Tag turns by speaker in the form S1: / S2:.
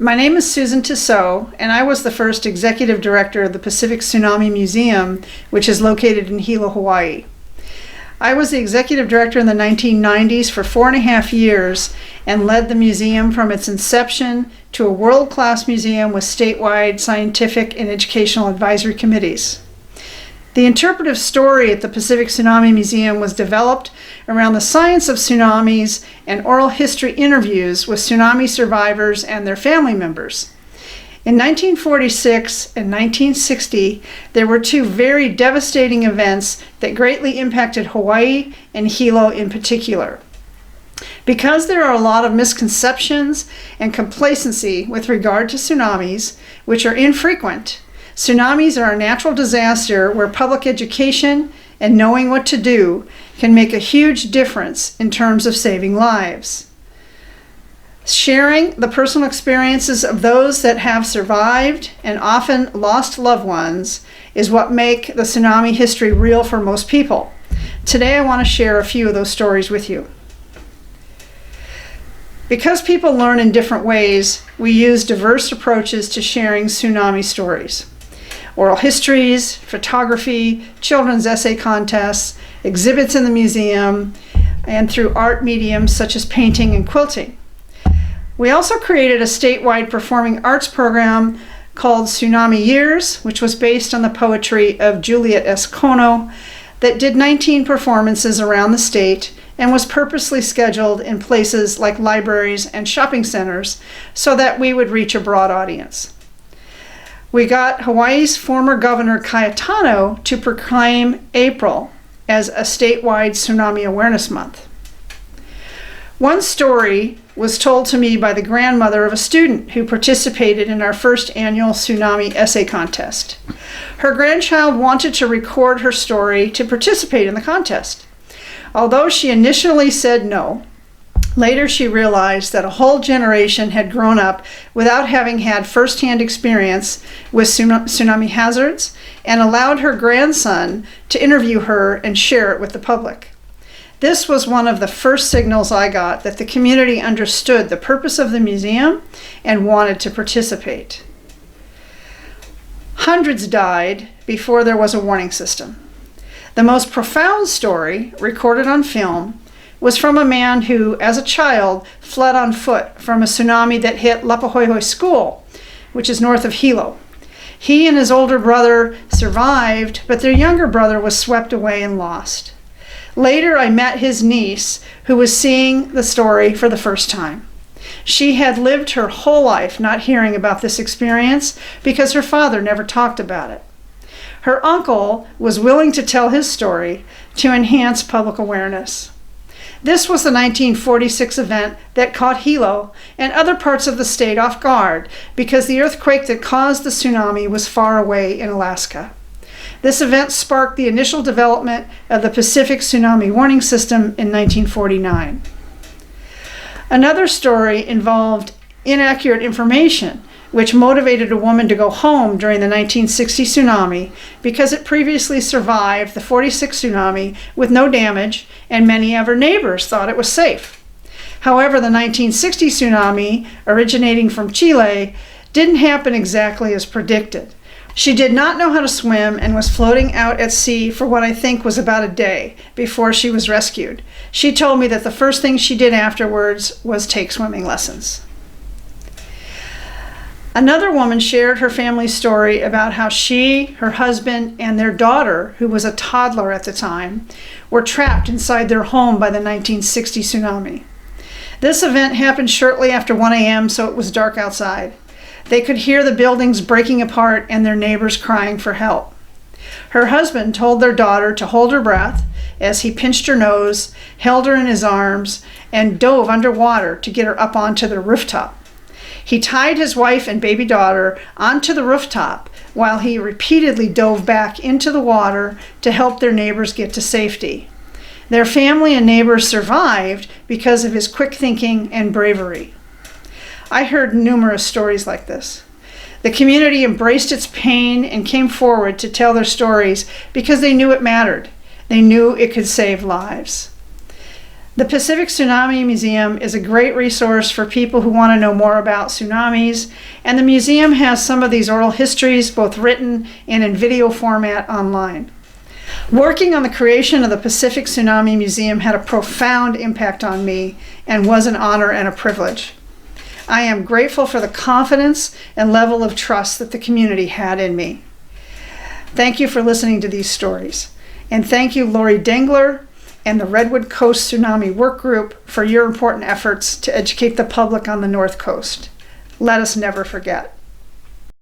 S1: My name is Susan Tissot, and I was the first executive director of the Pacific Tsunami Museum, which is located in Hilo, Hawaii. I was the executive director in the 1990s for 4.5 years and led the museum from its inception to a world-class museum with statewide scientific and educational advisory committees. The interpretive story at the Pacific Tsunami Museum was developed around the science of tsunamis and oral history interviews with tsunami survivors and their family members. In 1946 and 1960, there were two very devastating events that greatly impacted Hawaii and Hilo in particular. Because there are a lot of misconceptions and complacency with regard to tsunamis, which are infrequent, tsunamis are a natural disaster where public education and knowing what to do can make a huge difference in terms of saving lives. Sharing the personal experiences of those that have survived and often lost loved ones is what make the tsunami history real for most people. Today I want to share a few of those stories with you. Because people learn in different ways, we use diverse approaches to sharing tsunami stories. Oral histories, photography, children's essay contests, exhibits in the museum, and through art mediums such as painting and quilting. We also created a statewide performing arts program called Tsunami Years, which was based on the poetry of Juliet S. Kono, that did 19 performances around the state and was purposely scheduled in places like libraries and shopping centers so that we would reach a broad audience. We got Hawaii's former governor Cayetano to proclaim April as a statewide tsunami awareness month. One story was told to me by the grandmother of a student who participated in our first annual tsunami essay contest. Her grandchild wanted to record her story to participate in the contest. Although she initially said no, later she realized that a whole generation had grown up without having had first-hand experience with tsunami hazards and allowed her grandson to interview her and share it with the public. This was one of the first signals I got that the community understood the purpose of the museum and wanted to participate. Hundreds died before there was a warning system. The most profound story, recorded on film, was from a man who, as a child, fled on foot from a tsunami that hit Lapahoehoe School, which is north of Hilo. He and his older brother survived, but their younger brother was swept away and lost. Later, I met his niece, who was seeing the story for the first time. She had lived her whole life not hearing about this experience because her father never talked about it. Her uncle was willing to tell his story to enhance public awareness. This was the 1946 event that caught Hilo and other parts of the state off guard because the earthquake that caused the tsunami was far away in Alaska. This event sparked the initial development of the Pacific Tsunami Warning System in 1949. Another story involved inaccurate information, which motivated a woman to go home during the 1960 tsunami because it previously survived the 46 tsunami with no damage, and many of her neighbors thought it was safe. However, the 1960 tsunami, originating from Chile, didn't happen exactly as predicted. She did not know how to swim and was floating out at sea for what I think was about a day before she was rescued. She told me that the first thing she did afterwards was take swimming lessons. Another woman shared her family's story about how she, her husband, and their daughter, who was a toddler at the time, were trapped inside their home by the 1960 tsunami. This event happened shortly after 1 a.m., so it was dark outside. They could hear the buildings breaking apart and their neighbors crying for help. Her husband told their daughter to hold her breath as he pinched her nose, held her in his arms, and dove underwater to get her up onto the rooftop. He tied his wife and baby daughter onto the rooftop while he repeatedly dove back into the water to help their neighbors get to safety. Their family and neighbors survived because of his quick thinking and bravery. I heard numerous stories like this. The community embraced its pain and came forward to tell their stories because they knew it mattered. They knew it could save lives. The Pacific Tsunami Museum is a great resource for people who want to know more about tsunamis, and the museum has some of these oral histories, both written and in video format, online. Working on the creation of the Pacific Tsunami Museum had a profound impact on me and was an honor and a privilege. I am grateful for the confidence and level of trust that the community had in me. Thank you for listening to these stories. And thank you, Lori Dengler and the Redwood Coast Tsunami Work Group, for your important efforts to educate the public on the North Coast. Let us never forget.